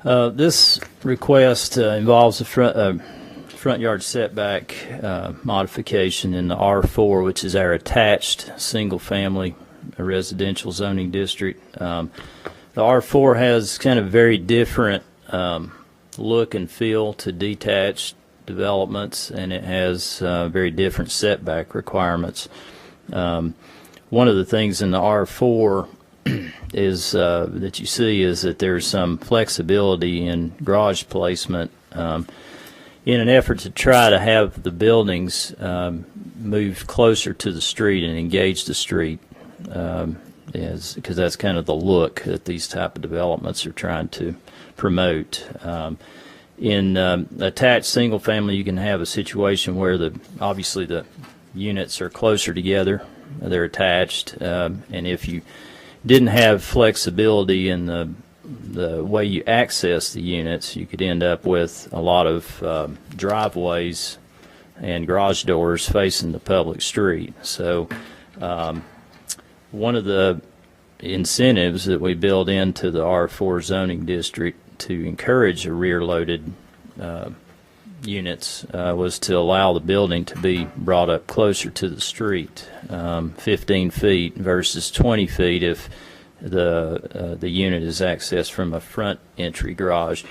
Speaker 9: This request involves a front yard setback modification in the R4, which is our attached single-family residential zoning district. The R4 has kind of very different look and feel to detached developments, and it has very different setback requirements. One of the things in the R4 is that you see is that there's some flexibility in garage placement in an effort to try to have the buildings move closer to the street and engage the street, because that's kind of the look that these type of developments are trying to promote. In attached single family, you can have a situation where obviously the units are closer together, they're attached, and if you didn't have flexibility in the way you access the units, you could end up with a lot of driveways and garage doors facing the public street. So one of the incentives that we build into the R4 zoning district to encourage a rear-loaded units was to allow the building to be brought up closer to the street, 15 feet versus 20 feet if the unit is accessed from a front entry garage.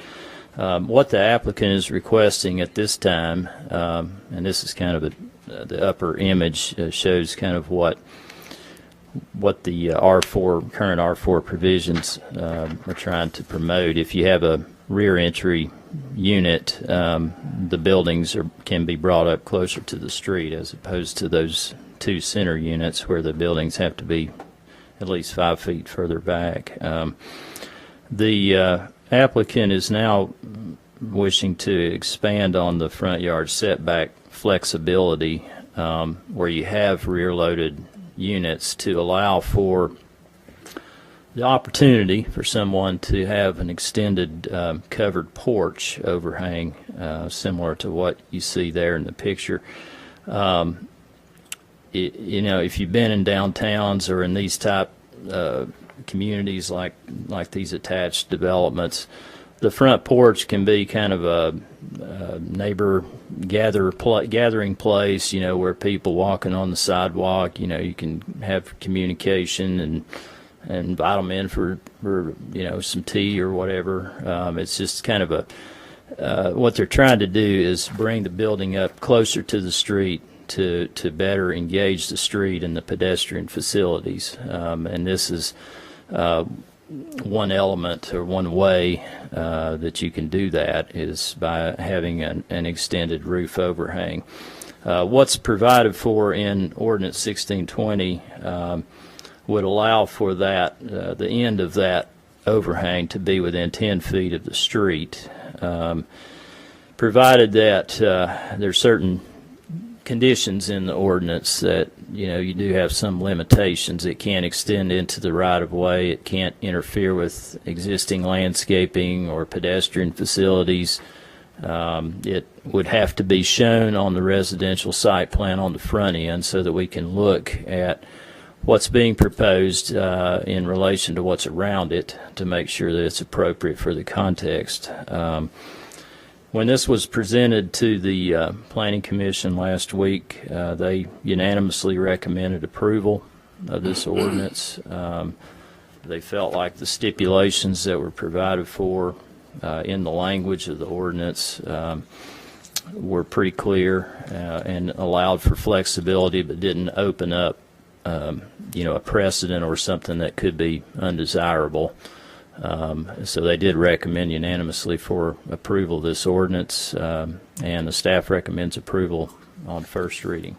Speaker 9: What the applicant is requesting at this time, and this is kind of the upper image, shows kind of what the current R4 provisions are trying to promote. If you have a rear entry unit, the buildings can be brought up closer to the street as opposed to those two center units where the buildings have to be at least 5 feet further back. The applicant is now wishing to expand on the front yard setback flexibility where you have rear-loaded units to allow for the opportunity for someone to have an extended covered porch overhang, similar to what you see there in the picture. You know, if you've been in downtowns or in these type communities like these attached developments, the front porch can be kind of a neighbor gathering place, you know, where people walking on the sidewalk, you know, you can have communication and invite them in for you know, some tea or whatever. It's just kind of a what they're trying to do is bring the building up closer to the street to better engage the street and the pedestrian facilities. And this is one element or one way that you can do that is by having an extended roof overhang. What's provided for in Ordinance 1620 would allow for that, the end of that overhang to be within 10 feet of the street, provided that there's certain conditions in the ordinance that, you know, you do have some limitations. It can't extend into the right-of-way. It can't interfere with existing landscaping or pedestrian facilities. It would have to be shown on the residential site plan on the front end so that we can look at what's being proposed in relation to what's around it to make sure that it's appropriate for the context. When this was presented to the Planning Commission last week, they unanimously recommended approval of this ordinance. They felt like the stipulations that were provided for in the language of the ordinance were pretty clear and allowed for flexibility, but didn't open up you know, a precedent or something that could be undesirable. So they did recommend unanimously for approval of this ordinance, and the staff recommends approval on first reading.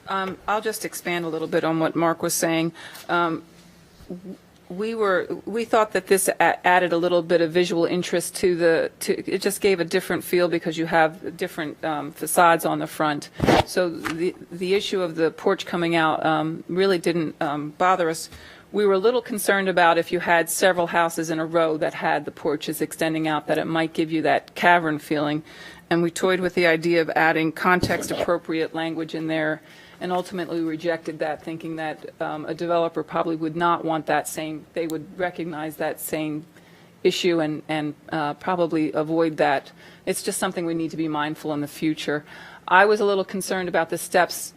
Speaker 6: I'll just expand a little bit on what Mark was saying. We thought that this added a little bit of visual interest to it just gave a different feel because you have different facades on the front. So the issue of the porch coming out really didn't bother us. We were a little concerned about if you had several houses in a row that had the porches extending out, that it might give you that cavern feeling. And we toyed with the idea of adding context-appropriate language in there, and ultimately rejected that, thinking that a developer probably would not want that same, they would recognize that same issue and probably avoid that. It's just something we need to be mindful in the future. I was a little concerned about the steps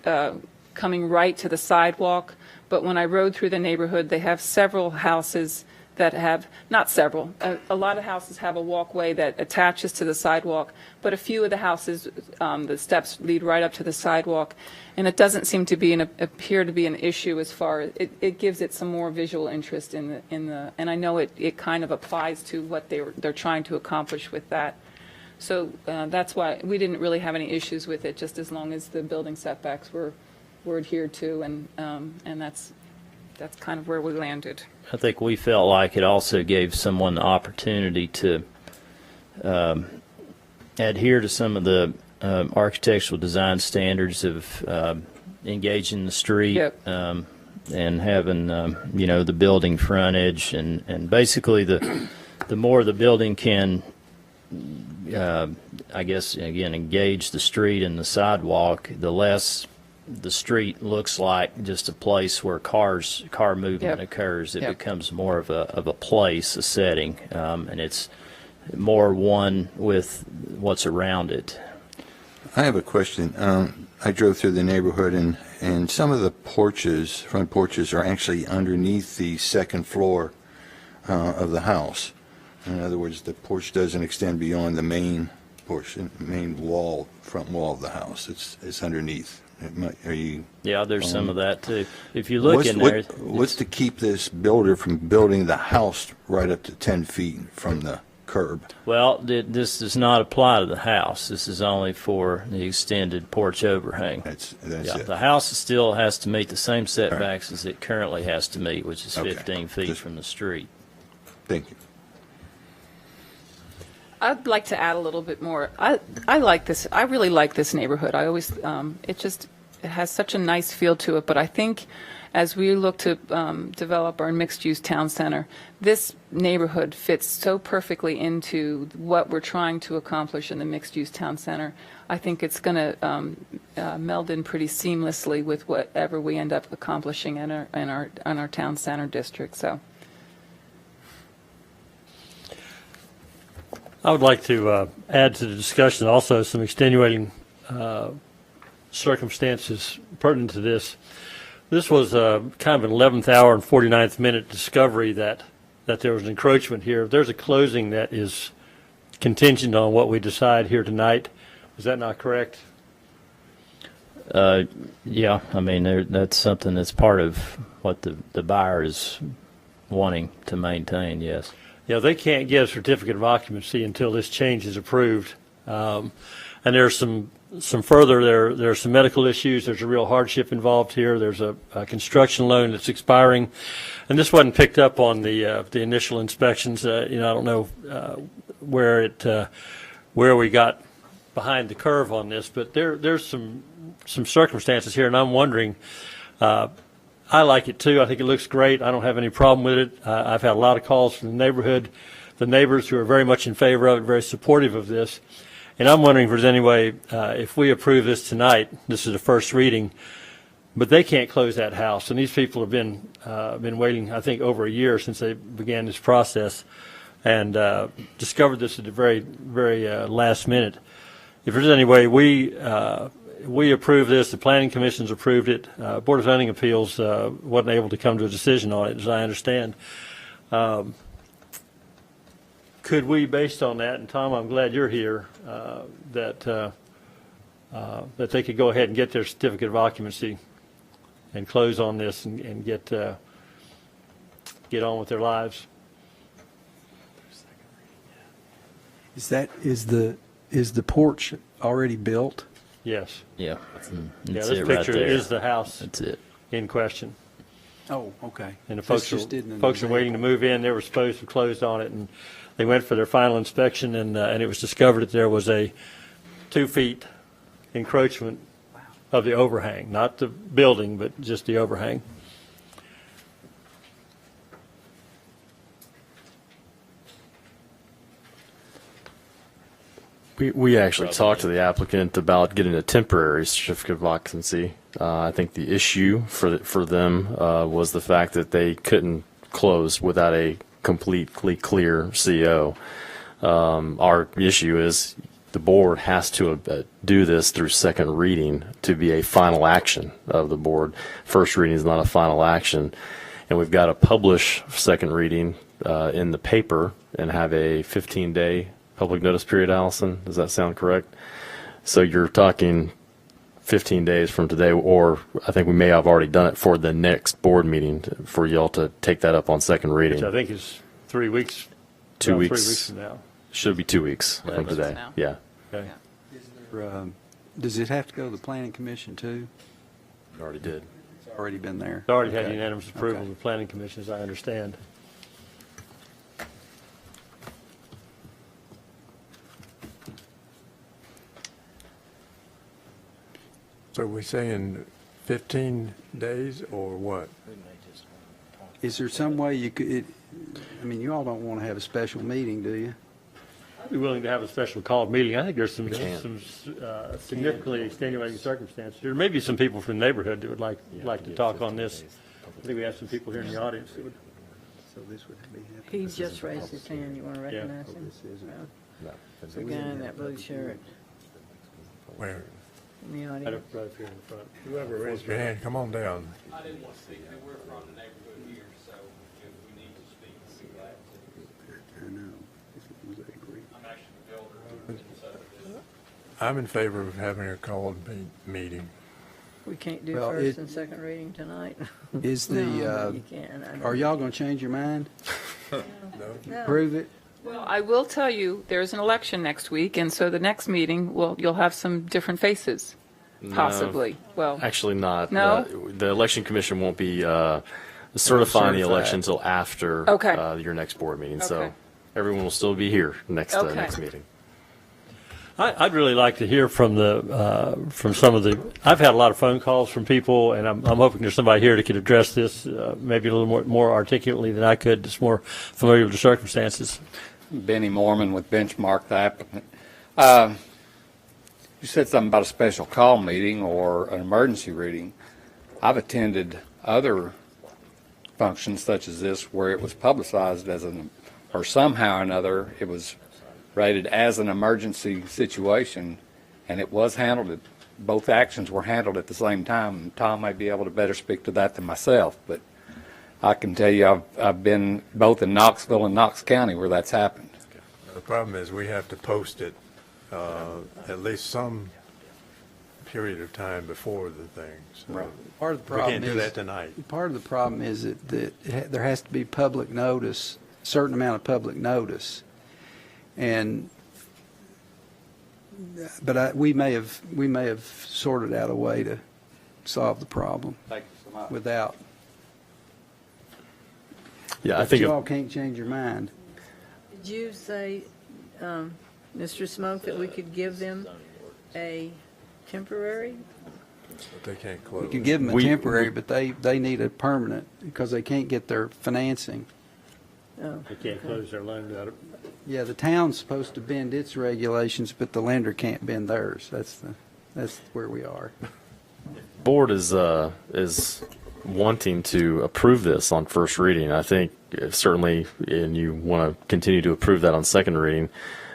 Speaker 6: coming right to the sidewalk, but when I rode through the neighborhood, they have several houses that have, not several, a lot of houses have a walkway that attaches to the sidewalk, but a few of the houses, the steps lead right up to the sidewalk, and it doesn't seem to be appear to be an issue as far as, it gives it some more visual interest in the, and I know it kind of applies to what they're trying to accomplish with that. So that's why we didn't really have any issues with it, just as long as the building setbacks were adhered to, and that's kind of where we landed.
Speaker 9: I think we felt like it also gave someone the opportunity to adhere to some of the architectural design standards of engaging the street.
Speaker 6: Yep.
Speaker 9: And having you know, the building frontage, and basically the more the building can I guess again engage the street and the sidewalk, the less the street looks like just a place where car movement
Speaker 6: Yep.
Speaker 9: occurs. It
Speaker 6: Yep.
Speaker 9: becomes more of a place, a setting, and it's more one with what's around it.
Speaker 7: I have a question. I drove through the neighborhood, and some of the porches, front porches, are actually underneath the second floor of the house. In other words, the porch doesn't extend beyond the main portion, main wall, front wall of the house. It's underneath. Are you?
Speaker 9: Yeah, there's some of that too. If you look in there,
Speaker 7: What's to keep this builder from building the house right up to 10 feet from the curb?
Speaker 9: well, this does not apply to the house. This is only for the extended porch overhang.
Speaker 7: That's
Speaker 9: Yeah,
Speaker 7: it.
Speaker 9: the house still has to meet the same setbacks as it currently has to meet, which is
Speaker 7: Okay.
Speaker 9: 15 feet
Speaker 7: Just-
Speaker 9: from the street.
Speaker 7: Thank you.
Speaker 6: I'd like to add a little bit more. I like this. I really like this neighborhood. I always, it has such a nice feel to it. But I think as we look to develop our mixed-use town center, this neighborhood fits so perfectly into what we're trying to accomplish in the mixed-use town center. I think it's going to meld in pretty seamlessly with whatever we end up accomplishing in our town center district. So.
Speaker 10: I would like to add to the discussion also some extenuating circumstances pertinent to this. This was kind of an 11th hour and 49th minute discovery that there was an encroachment here. There's a closing that is contingent on what we decide here tonight. Is that not correct?
Speaker 9: Yeah, I mean, that's something that's part of what the buyer is wanting to maintain, yes.
Speaker 10: Yeah, they can't get a certificate of occupancy until this change is approved. And there's some further, there are some medical issues. There's a real hardship involved here. There's a construction loan that's expiring. And this wasn't picked up on the initial inspections. I don't know where we got behind the curve on this, but there's some circumstances here, and I'm wondering, I like it too. I think it looks great. I don't have any problem with it. I've had a lot of calls from the neighborhood, the neighbors who are very much in favor of it, very supportive of this. And I'm wondering if there's any way, if we approve this tonight, this is a first reading, but they can't close that house. And these people have been waiting, I think, over a year since they began this process, and discovered this at the very, very last minute. If there's any way we approve this, the Planning Commission's approved it, Board of Zoning Appeals wasn't able to come to a decision on it, as I understand. Could we, based on that, and Tom, I'm glad you're here, that they could go ahead and get their certificate of occupancy and close on this and get on with their lives?
Speaker 11: Is the porch already built?
Speaker 10: Yes.
Speaker 9: Yeah.
Speaker 10: Yeah, this picture is the house
Speaker 9: That's it.
Speaker 10: in question.
Speaker 11: Oh, okay.
Speaker 10: And the
Speaker 11: This
Speaker 10: folks
Speaker 11: just didn't
Speaker 10: are waiting to move in. They were supposed to have closed on it, and they went for their final inspection, and it was discovered that there was a 2 feet encroachment of the overhang, not the building, but just the overhang.
Speaker 2: We actually talked to the applicant about getting a temporary certificate of occupancy. I think the issue for them was the fact that they couldn't close without a completely clear CO. Our issue is the board has to do this through second reading to be a final action of the board. First reading is not a final action. And we've got to publish second reading in the paper and have a 15-day public notice period, Allison. Does that sound correct? So you're talking 15 days from today, or I think we may have already done it for the next board meeting for y'all to take that up on second reading.
Speaker 10: Which I think is 3 weeks.
Speaker 2: 2
Speaker 10: about
Speaker 2: weeks.
Speaker 10: 3 weeks from now.
Speaker 2: Should be 2 weeks from today.
Speaker 1: now.
Speaker 2: Yeah.
Speaker 10: Okay.
Speaker 11: Does it have to go to the Planning Commission too?
Speaker 2: Already did.
Speaker 11: It's already been there.
Speaker 10: It's already had
Speaker 11: Okay.
Speaker 10: unanimous approval
Speaker 11: Okay.
Speaker 10: of the Planning Commission, as I understand.
Speaker 4: So we saying 15 days or what?
Speaker 11: Is there some way you could, you all don't want to have a special meeting, do you?
Speaker 10: I'd be willing to have a special called meeting. I think there's some
Speaker 2: can.
Speaker 10: significantly extenuating circumstances. There may be some people from the neighborhood that would like to talk on this. I think we have some people here in the audience that would.
Speaker 11: So this would be.
Speaker 3: He just raised his hand. You want to recognize him? The guy in that blue shirt
Speaker 4: Where?
Speaker 3: in the
Speaker 10: Right
Speaker 3: audience.
Speaker 10: up here in the front.
Speaker 4: Whoever raised your hand, come on down.
Speaker 12: I didn't want to speak, and we're from the neighborhood here, so if we need to speak, we'll be glad to.
Speaker 11: I know. As long as they agree.
Speaker 12: I'm actually the builder, so
Speaker 4: I'm in favor of having a called meeting.
Speaker 3: We can't do
Speaker 11: Well,
Speaker 3: first and second reading tonight.
Speaker 11: Is the,
Speaker 3: No, you can. I
Speaker 11: are
Speaker 3: don't-
Speaker 11: y'all going to change your mind?
Speaker 3: No.
Speaker 11: Prove it?
Speaker 6: Well, I will tell you, there's an election next week, and so the next meeting, you'll have some different faces, possibly. Well,
Speaker 2: Actually not.
Speaker 6: No?
Speaker 2: The election commission won't be certifying the election until after
Speaker 6: Okay.
Speaker 2: your next board meeting. So
Speaker 6: Okay.
Speaker 2: everyone will still be here next
Speaker 6: Okay.
Speaker 2: next meeting.
Speaker 10: I'd really like to hear from from some of the. I've had a lot of phone calls from people, and I'm hoping there's somebody here that could address this maybe a little more articulately than I could. That's more familiar with the circumstances.
Speaker 12: Benny Mormon with Benchmark, the applicant. You said something about a special call meeting or an emergency reading. I've attended other functions such as this where it was publicized as or somehow or another it was rated as an emergency situation, and it was handled. Both actions were handled at the same time. Tom may be able to better speak to that than myself, but I can tell you I've been both in Knoxville and Knox County where that's happened.
Speaker 4: The problem is we have to post it at least some period of time before the thing. So
Speaker 12: Right.
Speaker 11: Part of the
Speaker 4: we
Speaker 11: problem
Speaker 4: can't do
Speaker 11: is,
Speaker 4: that tonight.
Speaker 11: part of the problem is that there has to be public notice, a certain amount of public notice. And, but we may have sorted out a way to solve the problem
Speaker 12: Thank you so much.
Speaker 11: without.
Speaker 2: Yeah, I
Speaker 11: But
Speaker 2: think
Speaker 11: you all can't change your mind.
Speaker 3: Did you say, Mr. Smoke, that we could give them a temporary?
Speaker 4: But they can't close.
Speaker 11: We could give them a temporary, but they need a permanent because they can't get their financing.
Speaker 3: Oh,
Speaker 10: They can't close their loan out.
Speaker 11: Yeah, the town's supposed to bend its regulations, but the lender can't bend theirs. That's where we are.
Speaker 2: board is wanting to approve this on first reading. I think certainly, and you want to continue to approve that on second reading.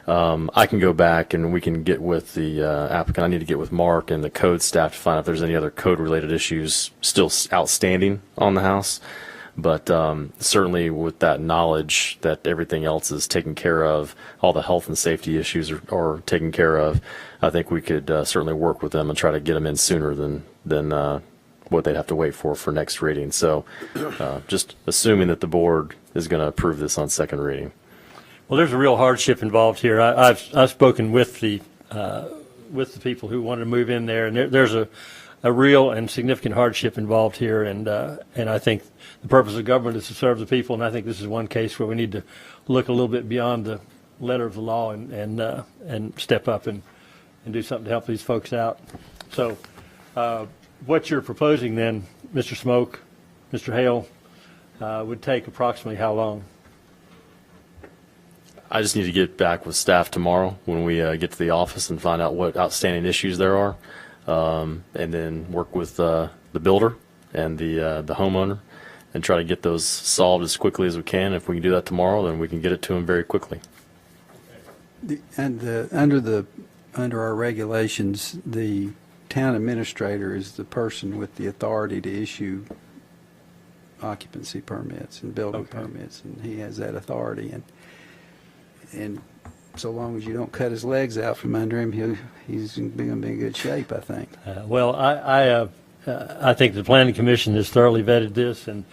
Speaker 2: I can go back and we can get with the applicant. I need to get with Mark and the code staff to find out if there's any other code-related issues still outstanding on the house. But certainly with that knowledge that everything else is taken care of, all the health and safety issues are taken care of, I think we could certainly work with them and try to get them in sooner than what they'd have to wait for next reading. So just assuming that the board is going to approve this on second reading.
Speaker 10: Well, there's a real hardship involved here. I've spoken with the people who wanted to move in there, and there's a real and significant hardship involved here, and I think the purpose of government is to serve the people, and I think this is one case where we need to look a little bit beyond the letter of the law and step up and do something to help these folks out. So what you're proposing then, Mr. Smoke, Mr. Hale, would take approximately how long?
Speaker 2: I just need to get back with staff tomorrow when we get to the office and find out what outstanding issues there are, and then work with the builder and the homeowner and try to get those solved as quickly as we can. If we can do that tomorrow, then we can get it to them very quickly.
Speaker 11: And under our regulations, the town administrator is the person with the authority to issue occupancy permits and building permits, and he has that authority. And so long as you don't cut his legs out from under him, he's going to be in good shape, I think.
Speaker 10: Well, I think the Planning Commission has thoroughly vetted this, and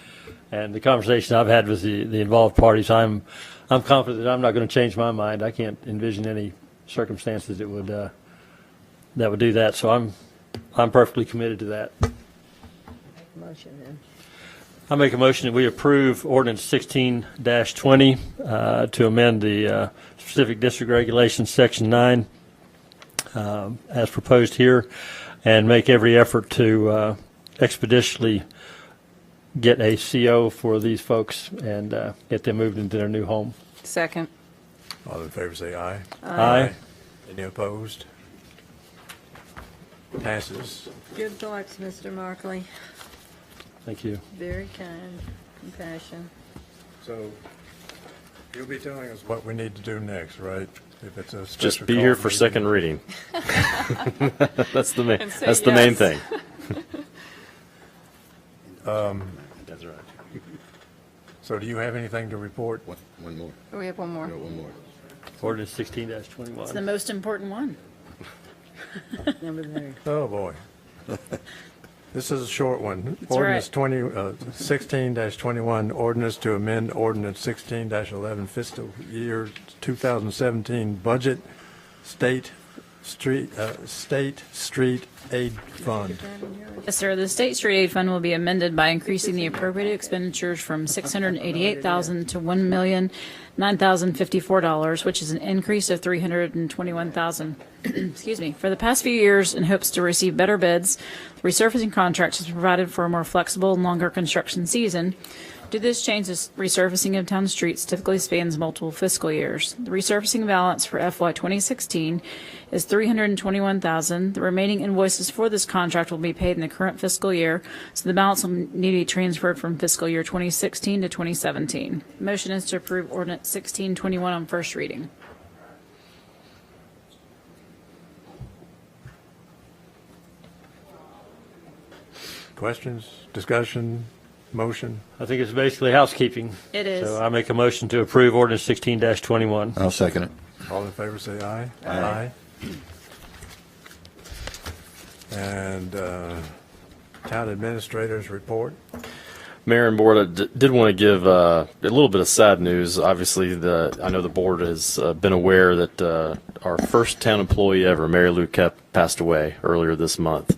Speaker 10: the conversation I've had with the involved parties, I'm confident that I'm not going to change my mind. I can't envision any circumstances that would do that. So I'm perfectly committed to that.
Speaker 3: motion then.
Speaker 10: I make a motion that we approve Ordinance 16-20 to amend the specific district regulations, Section 9, as proposed here, and make every effort to expeditiously get a CO for these folks and get them moved into their new home.
Speaker 6: Second.
Speaker 4: All in favor say aye.
Speaker 10: Aye.
Speaker 4: Any opposed? Passes.
Speaker 3: Good thoughts, Mr. Markley.
Speaker 10: Thank you.
Speaker 3: Very kind, compassion.
Speaker 4: So you'll be telling us what we need to do next, right? If it's a
Speaker 2: Just
Speaker 4: special
Speaker 2: be
Speaker 4: call
Speaker 2: here for
Speaker 4: meeting.
Speaker 2: second reading. That's the main.
Speaker 1: And say
Speaker 2: That's the main
Speaker 1: yes.
Speaker 2: thing.
Speaker 10: That's right.
Speaker 4: So do you have anything to report?
Speaker 7: One more.
Speaker 1: We have one more.
Speaker 7: One more.
Speaker 10: Ordinance
Speaker 5: It's the
Speaker 10: 16-21.
Speaker 5: most important one.
Speaker 3: Number there.
Speaker 4: Oh, boy. This is a short one.
Speaker 5: That's
Speaker 4: Ordinance
Speaker 5: right.
Speaker 4: 16-21, ordinance to amend Ordinance 16-11 fiscal year 2017 budget, state State Street Aid Fund.
Speaker 5: Yes, sir. The State Street Aid Fund will be amended by increasing the appropriated expenditures from $688,000 to $1,009,054, which is an increase of $321,000. Excuse me. For the past few years, in hopes to receive better bids, the resurfacing contract has provided for a more flexible and longer construction season. Due to this change, the resurfacing of town streets typically spans multiple fiscal years. The resurfacing balance for FY 2016 is $321,000. The remaining invoices for this contract will be paid in the current fiscal year, so the balance will need to be transferred from fiscal year 2016 to 2017. Motion is to approve Ordinance 1621 on first reading.
Speaker 4: Questions, discussion, motion?
Speaker 10: I think it's basically housekeeping.
Speaker 5: It is.
Speaker 10: So I make a motion to approve ordinance 16-21.
Speaker 7: I'll second it.
Speaker 4: All in favor, say aye.
Speaker 7: Aye.
Speaker 4: And town administrators report.
Speaker 2: Mayor and board, I did want to give a little bit of sad news. Obviously, I know the board has been aware that our first town employee ever, Mary Lou Kep, passed away earlier this month.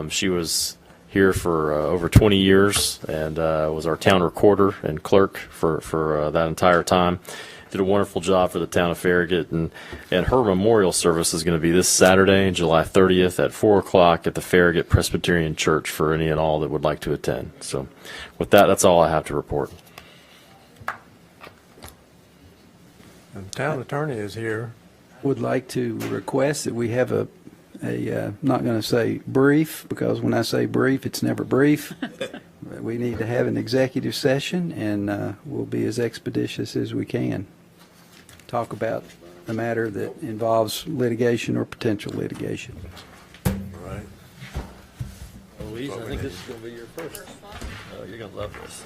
Speaker 2: She was here for over 20 years and was our town recorder and clerk for that entire time. Did a wonderful job for the town of Farragut, and her memorial service is going to be this Saturday, July 30th at 4 o'clock at the Farragut Presbyterian Church for any and all that would like to attend. So with that, that's all I have to report.
Speaker 4: And the town attorney is here.
Speaker 11: Would like to request that we have a not going to say brief, because when I say brief, it's never brief. We need to have an executive session, and we'll be as expeditious as we can. Talk about a matter that involves litigation or potential litigation.
Speaker 4: Right.
Speaker 10: Louise, I think this is going to be your first. Oh, you're going to love this.